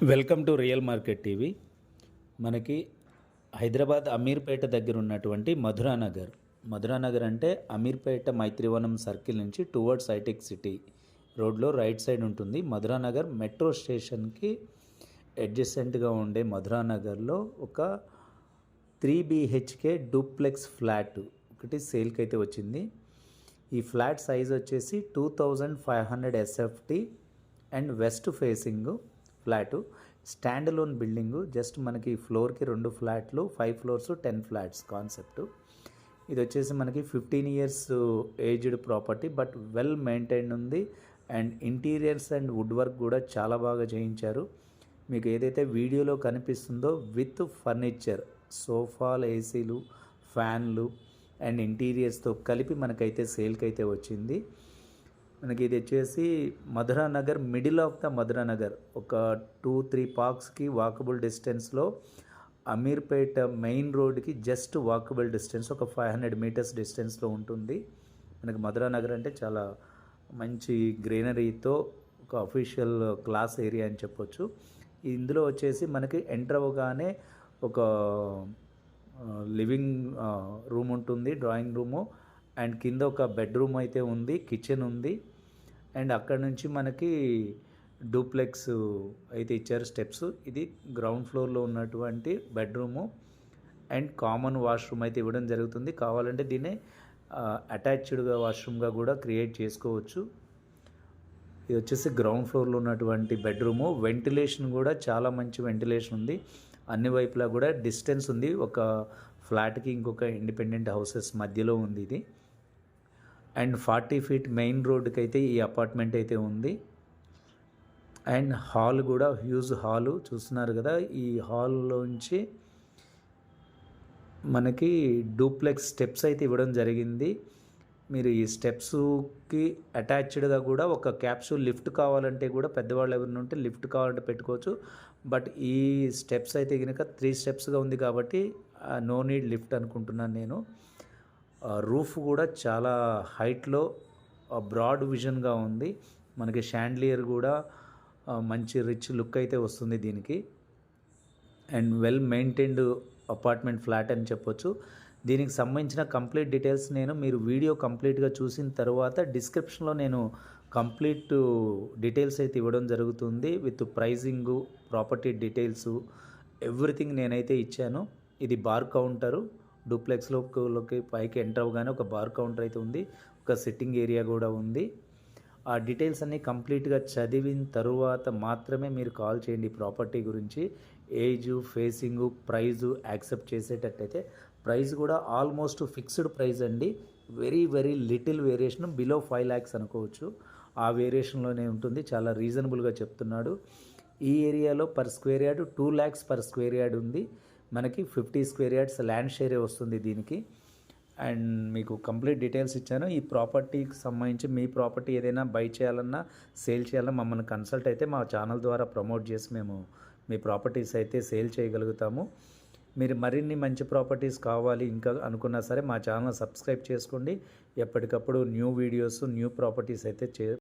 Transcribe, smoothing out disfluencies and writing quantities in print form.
Welcome to real market TV. మనకి హైదరాబాద్ అమీర్పేట దగ్గర ఉన్నటువంటి మధురానగర్ అంటే అమీర్పేట మైత్రివనం సర్కిల్ నుంచి టువర్డ్స్ హైటెక్ సిటీ రోడ్లో రైట్ సైడ్ ఉంటుంది. మధురానగర్ మెట్రో స్టేషన్కి అడ్జసెంట్గా ఉండే మధురానగర్లో ఒక 3 BHK డూప్లెక్స్ ఫ్లాట్ ఒకటి సేల్కి అయితే వచ్చింది. ఈ ఫ్లాట్ సైజ్ వచ్చేసి 2500 SFT and west facing flat, stand alone building. Just మనకి ఫ్లోర్కి 2 ఫ్లాట్లు, 5 ఫ్లోర్స్ 10 ఫ్లాట్స్ కాన్సెప్ట్. ఇది వచ్చేసి మనకి 15 years aged property, but well maintain ఉంది. And interiors and wood work కూడా చాలా బాగా చేయించారు. మీకు ఏదైతే వీడియోలో కనిపిస్తుందో విత్ ఫర్నిచర్, సోఫాలు, ఏసీలు, ఫ్యాన్లు అండ్ ఇంటీరియర్స్తో కలిపి మనకైతే సేల్కి అయితే వచ్చింది. మనకి ఇది వచ్చేసి Madhuranagar, middle of the Madhuranagar, ఒక 2-3 పార్క్స్కి వాకబుల్ డిస్టెన్స్లో, అమీర్పేట మెయిన్ రోడ్కి జస్ట్ వాకబుల్ డిస్టెన్స్, ఒక 500 meters డిస్టెన్స్లో ఉంటుంది. మనకి మధురానగర్ అంటే చాలా మంచి గ్రీనరీతో ఒక అఫీషియల్ క్లాస్ ఏరియా అని చెప్పొచ్చు. ఇందులో వచ్చేసి మనకి ఎంటర్ అవ్వగానే ఒక లివింగ్ రూమ్ ఉంటుంది, డ్రాయింగ్ రూము, అండ్ కింద ఒక బెడ్రూమ్ అయితే ఉంది, కిచెన్ ఉంది. అండ్ అక్కడ నుంచి మనకి డూప్లెక్స్ అయితే ఇచ్చారు స్టెప్స్. ఇది గ్రౌండ్ ఫ్లోర్లో ఉన్నటువంటి బెడ్రూము అండ్ కామన్ వాష్రూమ్ అయితే ఇవ్వడం జరుగుతుంది. కావాలంటే దీన్ని అటాచ్డ్గా వాష్రూమ్గా కూడా క్రియేట్ చేసుకోవచ్చు. ఇది వచ్చేసి గ్రౌండ్ ఫ్లోర్లో ఉన్నటువంటి బెడ్రూము. వెంటిలేషన్ కూడా చాలా మంచి వెంటిలేషన్ ఉంది, అన్ని వైపులా కూడా డిస్టెన్స్ ఉంది. ఒక ఫ్లాట్కి ఇంకొక ఇండిపెండెంట్ హౌసెస్ మధ్యలో ఉంది ఇది. అండ్ 40 feet మెయిన్ రోడ్డుకి అయితే ఈ అపార్ట్మెంట్ అయితే ఉంది. అండ్ హాల్ కూడా హ్యూజ్ హాలు చూస్తున్నారు కదా. ఈ హాల్లోంచి మనకి డూప్లెక్స్ స్టెప్స్ అయితే ఇవ్వడం జరిగింది. మీరు ఈ స్టెప్స్కి అటాచ్డ్గా కూడా ఒక క్యాప్సూల్ లిఫ్ట్ కావాలంటే కూడా, పెద్దవాళ్ళు ఎవరిని ఉంటే లిఫ్ట్ కావాలంటే పెట్టుకోవచ్చు. బట్ ఈ స్టెప్స్ అయితే కనుక 3 స్టెప్స్గా ఉంది కాబట్టి నో నీడ్ లిఫ్ట్ అనుకుంటున్నాను నేను. రూఫ్ కూడా చాలా హైట్లో బ్రాడ్ విజన్గా ఉంది. మనకి షాండ్లియర్ కూడా మంచి రిచ్ లుక్ అయితే వస్తుంది దీనికి. And well maintained apartment flat అని చెప్పొచ్చు. దీనికి సంబంధించిన కంప్లీట్ డీటెయిల్స్ మీరు వీడియో కంప్లీట్గా చూసిన తర్వాత డిస్క్రిప్షన్లో నేను కంప్లీట్ డీటెయిల్స్ అయితే ఇవ్వడం జరుగుతుంది. విత్ ప్రైజింగు, ప్రాపర్టీ డీటెయిల్స్, ఎవ్రీథింగ్ నేనైతే ఇచ్చాను. ఇది బార్ కౌంటరు. డూప్లెక్స్లోకి పైకి ఎంటర్ అవ్వగానే ఒక బార్ కౌంటర్ అయితే ఉంది, ఒక సిట్టింగ్ ఏరియా కూడా ఉంది. ఆ డీటెయిల్స్ అన్నీ కంప్లీట్గా చదివిన తరువాత మాత్రమే మీరు కాల్ చేయండి. ప్రాపర్టీ గురించి ఏజు, ఫేసింగు, ప్రైజు యాక్సెప్ట్ చేసేటట్టయితే. ప్రైస్ కూడా ఆల్మోస్ట్ ఫిక్స్డ్ ప్రైస్ అండి. Very little variation, below 5 lakhs అనుకోవచ్చు. ఆ వేరియేషన్లోనే ఉంటుంది. చాలా రీజనబుల్గా చెప్తున్నాడు. ఈ ఏరియాలో per square yard 2 lakhs per square yard ఉంది. మనకి 50 square yards ల్యాండ్ షేరే వస్తుంది దీనికి. అండ్ మీకు కంప్లీట్ డీటెయిల్స్ ఇచ్చాను. ఈ ప్రాపర్టీకి సంబంధించి మీ ప్రాపర్టీ ఏదైనా బై చేయాలన్నా, సేల్ చేయాలన్నా మమ్మల్ని కన్సల్ట్ అయితే మా ఛానల్ ద్వారా ప్రమోట్ చేసి మేము మీ ప్రాపర్టీస్ అయితే సేల్ చేయగలుగుతాము. మీరు మరిన్ని మంచి ప్రాపర్టీస్ కావాలి ఇంకా అనుకున్నా సరే మా ఛానల్ సబ్స్క్రైబ్ చేసుకోండి. ఎప్పటికప్పుడు న్యూ వీడియోస్, న్యూ ప్రాపర్టీస్ అయితే